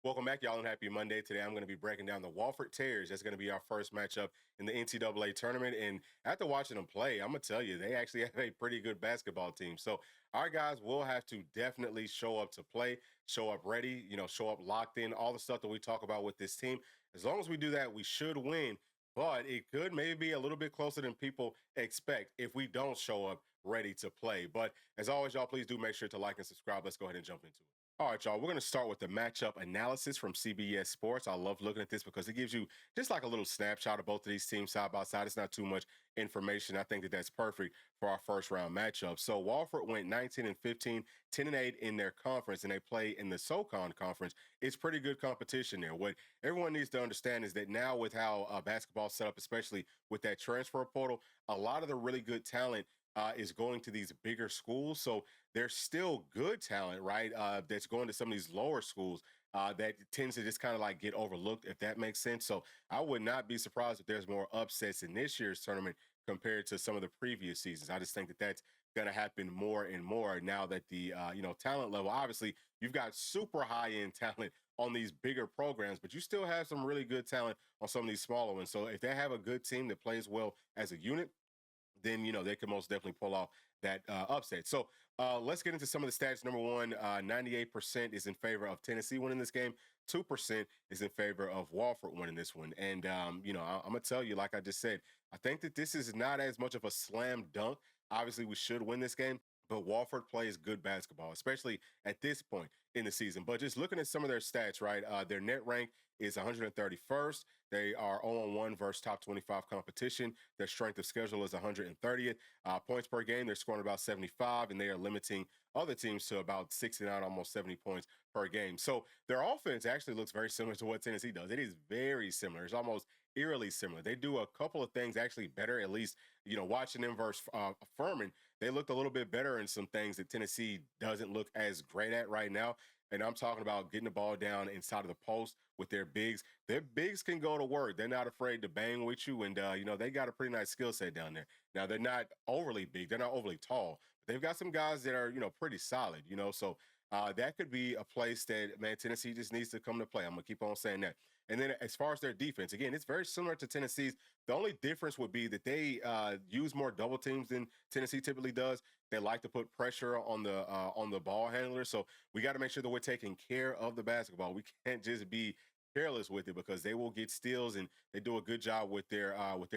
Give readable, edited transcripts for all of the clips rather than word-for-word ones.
Welcome back, y'all, and happy Monday. Today, I'm going to be breaking down the Wofford Terriers. That's going to be our first matchup in the NCAA tournament. And after watching them play, I'm going to tell you, they actually have a pretty good basketball team. So our guys will have to definitely show up to play, show up ready, show up locked in, all the stuff that we talk about with this team. As long as we do that, we should win. But it could maybe be a little bit closer than people expect if we don't show up ready to play. But as always, y'all, please do make sure to like and subscribe. Let's go ahead and jump into it. All right, y'all, we're going to start with the matchup analysis from CBS Sports. I love looking at this because it gives you just like a little snapshot of both of these teams side by side. It's not too much information. I think that that's perfect for our first round matchup. So Wofford went 19 and 15, 10 and 8 in their conference, and they play in the SoCon conference. It's pretty good competition there. What everyone needs to understand is that now with how basketball set up, especially with that transfer portal, a lot of the really good talent is going to these bigger schools. So there's still good talent, right? That's going to some of these lower schools that tends to just kind of like get overlooked, if that makes sense. So I would not be surprised if there's more upsets in this year's tournament compared to some of the previous seasons. I just think that that's going to happen more and more now that the talent level. Obviously, you've got super high end talent on these bigger programs, but you still have some really good talent on some of these smaller ones. So if they have a good team that plays well as a unit, then they can most definitely pull off that upset. So let's get into some of the stats. Number one, 98% is in favor of Tennessee winning this game. 2% is in favor of Wofford winning this one. And I'm gonna tell you, like I just said, I think that this is not as much of a slam dunk. Obviously, we should win this game, but Wofford plays good basketball, especially at this point in the season. But just looking at some of their stats, right? Their net rank is 131st. They are 0-1 versus top 25 competition. Their strength of schedule is 130th. Points per game, they're scoring about 75, and they are limiting other teams to about 69, almost 70 points per game. So their offense actually looks very similar to what Tennessee does. It is very similar. It's almost eerily similar. They do a couple of things actually better, at least, watching them versus Furman, they looked a little bit better in some things that Tennessee doesn't look as great at right now. And I'm talking about getting the ball down inside of the post with their bigs. Their bigs can go to work. They're not afraid to bang with you. And, they got a pretty nice skill set down there. Now, they're not overly big. They're not overly tall. But they've got some guys that are, pretty solid, So that could be a place that, man, Tennessee just needs to come to play. I'm going to keep on saying that. And then as far as their defense, again, it's very similar to Tennessee's. The only difference would be that they use more double teams than Tennessee typically does. They like to put pressure on the ball handler. So we got to make sure that we're taking care of the basketball. We can't just be careless with it because they will get steals and they do a good job with their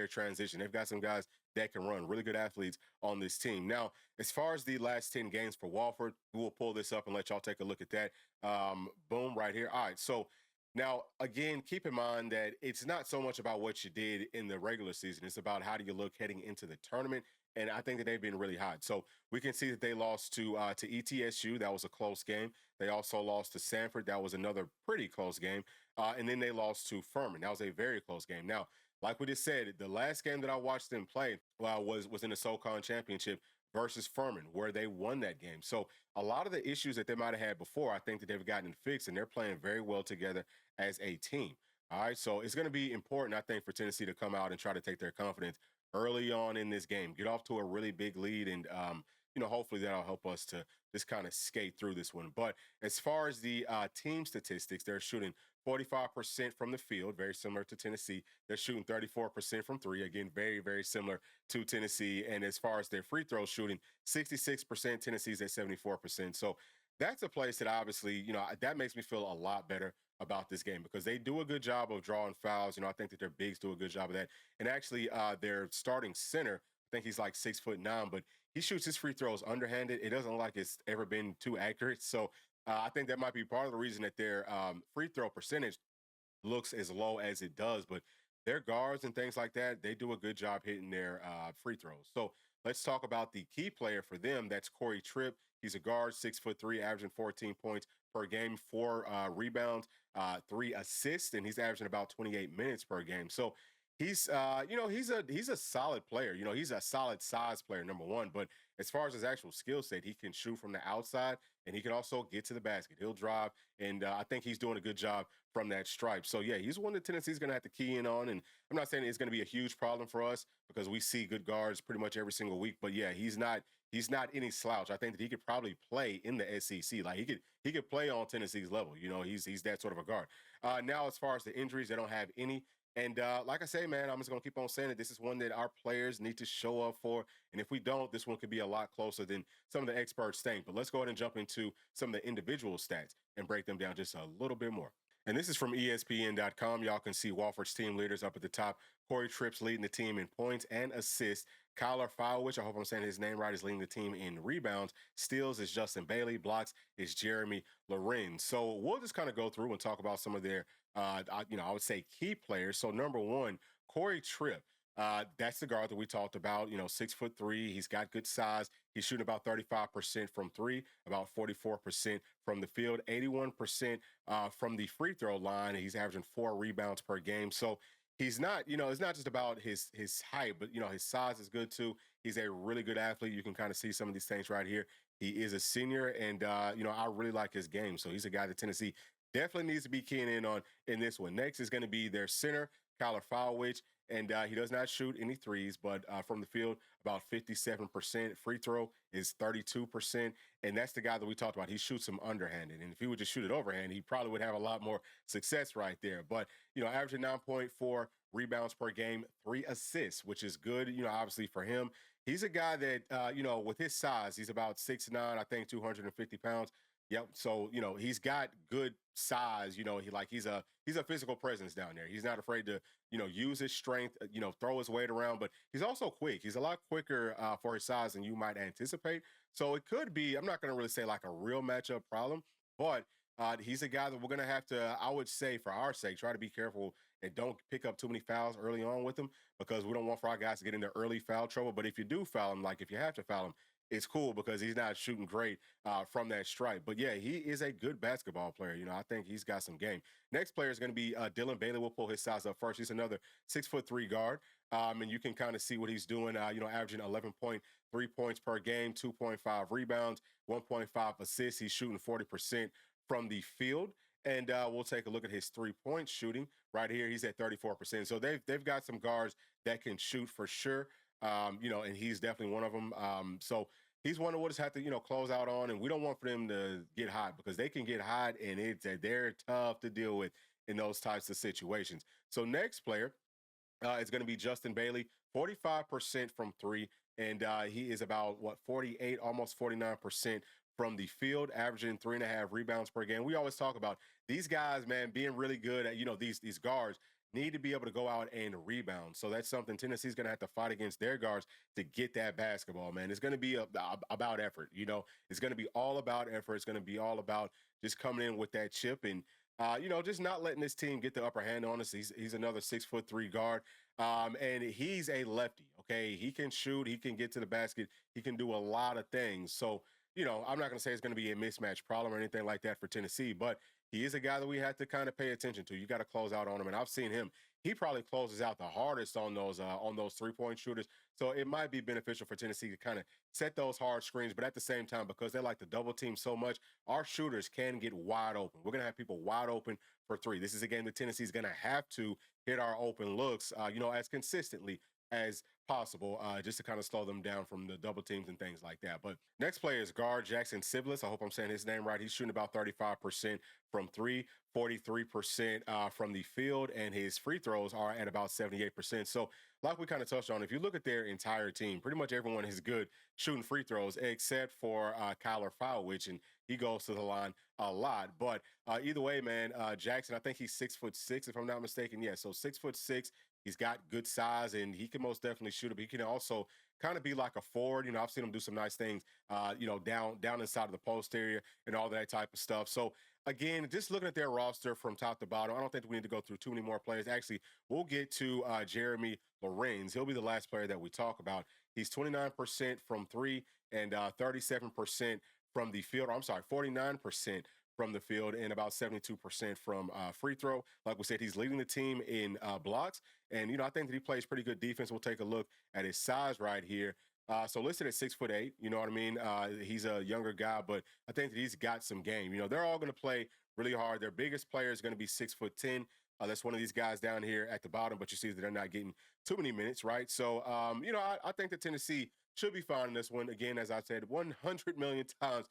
transition. They've got some guys that can run, really good athletes on this team. Now, as far as the last 10 games for Wofford, we will pull this up and let y'all take a look at that. Boom, right here. All right, so now, again, keep in mind that it's not so much about what you did in the regular season. It's about how do you look heading into the tournament. And I think that they've been really hot. So we can see that they lost to ETSU. That was a close game. They also lost to Sanford. That was another pretty close game. And then they lost to Furman. That was a very close game. Now, like we just said, the last game that I watched them play was in the SoCon Championship versus Furman, where they won that game. So a lot of the issues that they might have had before, I think that they've gotten fixed, and they're playing very well together as a team. All right, so it's going to be important, I think, for Tennessee to come out and try to take their confidence early on in this game, get off to a really big lead, and hopefully that'll help us to just kind of skate through this one. But as far as the team statistics, they're shooting 45% from the field, very similar to Tennessee. They're shooting 34% from three, again, very, very similar to Tennessee. And as far as their free throw shooting, 66%, Tennessee's at 74%. So that's a place that obviously, that makes me feel a lot better about this game because they do a good job of drawing fouls. I think that their bigs do a good job of that. And actually, their starting center, I think he's like 6'9", but he shoots his free throws underhanded. It doesn't look like it's ever been too accurate. So I think that might be part of the reason that their free throw percentage looks as low as it does. But their guards and things like that, they do a good job hitting their free throws. So let's talk about the key player for them. That's Corey Tripp. He's a guard, 6'3", averaging 14 points per game, 4 rebounds, 3 assists, and he's averaging about 28 minutes per game. So he's he's a solid player. He's a solid size player, number one. But as far as his actual skill set, he can shoot from the outside and he can also get to the basket. He'll drive, and I think he's doing a good job from that stripe. So yeah, he's one that Tennessee's going to have to key in on. And I'm not saying it's going to be a huge problem for us because we see good guards pretty much every single week. But yeah, he's not he's not any slouch. I think that he could probably play in the SEC. Like he could play on Tennessee's level. You know, he's that sort of a guard. Now, as far as the injuries, they don't have any. And like I say, man, I'm just gonna keep on saying it. This is one that our players need to show up for. And if we don't, this one could be a lot closer than some of the experts think. But let's go ahead and jump into some of the individual stats and break them down just a little bit more. And this is from ESPN.com. Y'all can see Wofford's team leaders up at the top. Corey Tripp's leading the team in points and assists. Kyler Fowlwich, I hope I'm saying his name right, is leading the team in rebounds. Steals is Justin Bailey. Blocks is Jeremy Lorenz. So we'll just kind of go through and talk about some of their, I would say key players. So number one, Corey Tripp. That's the guard that we talked about, 6'3". He's got good size. He's shooting about 35% from three, about 44% from the field, 81% from the free throw line. He's averaging 4 rebounds per game. So he's not, it's not just about his height, but, his size is good too. He's a really good athlete. You can kind of see some of these things right here. He is a senior, and, I really like his game. So he's a guy that Tennessee definitely needs to be keying in on in this one. Next is going to be their center, Kyler Fowlwich. And he does not shoot any threes, but from the field, about 57%. Free throw is 32%. And that's the guy that we talked about. He shoots them underhanded. And if he would just shoot it overhand, he probably would have a lot more success right there. But, averaging 9.4 rebounds per game, 3 assists, which is good, obviously for him. He's a guy that, with his size, he's about 6'9", I think 250 pounds. Yep. So, he's got good size, he's a physical presence down there. He's not afraid to, use his strength, throw his weight around, but he's also quick. He's a lot quicker for his size than you might anticipate. So it could be, I'm not going to really say like a real matchup problem, but he's a guy that we're going to have to, I would say for our sake, try to be careful and don't pick up too many fouls early on with him, because we don't want for our guys to get into early foul trouble. But if you do foul him, like if you have to foul him, it's cool because he's not shooting great from that stripe. But yeah, he is a good basketball player. I think he's got some game. Next player is going to be Dylan Bailey. We'll pull his size up first. He's another 6'3" guard. And you can kind of see what he's doing, averaging 11.3 points per game, 2.5 rebounds, 1.5 assists. He's shooting 40% from the field. And we'll take a look at his 3-point shooting right here. He's at 34%. So they've got some guards that can shoot for sure. And he's definitely one of them. So he's one that we'll just have to, close out on. And we don't want for them to get hot, because they can get hot and they're tough to deal with in those types of situations. So next player is going to be Justin Bailey, 45% from three. And he is about 48, almost 49% from the field, averaging 3.5 rebounds per game. We always talk about these guys, man, being really good at, these guards need to be able to go out and rebound. So that's something Tennessee's going to have to fight against their guards to get that basketball, man. It's going to be about effort. It's going to be all about effort. It's going to be all about just coming in with that chip and, just not letting this team get the upper hand on us. He's another 6'3" guard. And he's a lefty. Okay. He can shoot. He can get to the basket. He can do a lot of things. So, I'm not going to say it's going to be a mismatch problem or anything like that for Tennessee, but he is a guy that we have to kind of pay attention to. You got to close out on him. And I've seen him. He probably closes out the hardest on those 3-point shooters. So it might be beneficial for Tennessee to kind of set those hard screens. But at the same time, because they like to double team so much, our shooters can get wide open. We're going to have people wide open for 3. This is a game that Tennessee's going to have to hit our open looks, as consistently as possible, just to kind of slow them down from the double teams and things like that. But next player is guard Jackson Siblis. I hope I'm saying his name right. He's shooting about 35% from 3, 43% from the field, and his free throws are at about 78%. So like we kind of touched on, if you look at their entire team, pretty much everyone is good shooting free throws except for Kyler Fowlwich, and he goes to the line a lot. But either way, man, Jackson, I think he's 6'6", if I'm not mistaken. Yeah, so 6'6". He's got good size, and he can most definitely shoot it. But he can also kind of be like a forward. I've seen him do some nice things, down inside of the post area and all that type of stuff. So, again, just looking at their roster from top to bottom, I don't think we need to go through too many more players. Actually, we'll get to Jeremy Lorenz. He'll be the last player that we talk about. He's 29% from 3 and 37% from the field. I'm sorry, 49% from the field and about 72% from free throw. Like we said, he's leading the team in blocks. And, I think that he plays pretty good defense. We'll take a look at his size right here. So listed at 6'8", you know what I mean? He's a younger guy, but I think that he's got some game. They're all going to play really hard. Their biggest player is going to be 6'10". That's one of these guys down here at the bottom, but you see that they're not getting too many minutes, right? So, I think that Tennessee should be fine in this one. Again, as I said 100 million times,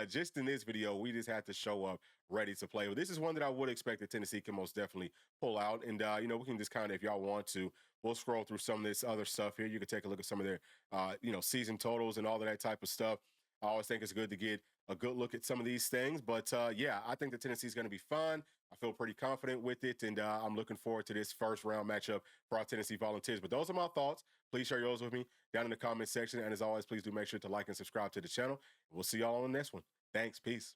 just in this video, we just had to show up ready to play. But this is one that I would expect that Tennessee can most definitely pull out. And, we can just kind of, if y'all want to, we'll scroll through some of this other stuff here. You can take a look at some of their, season totals and all of that type of stuff. I always think it's good to get a good look at some of these things. But, I think that Tennessee is going to be fun. I feel pretty confident with it, and I'm looking forward to this first round matchup for our Tennessee Volunteers. But those are my thoughts. Please share yours with me down in the comment section. And as always, please do make sure to like and subscribe to the channel. We'll see y'all on the next one. Thanks. Peace.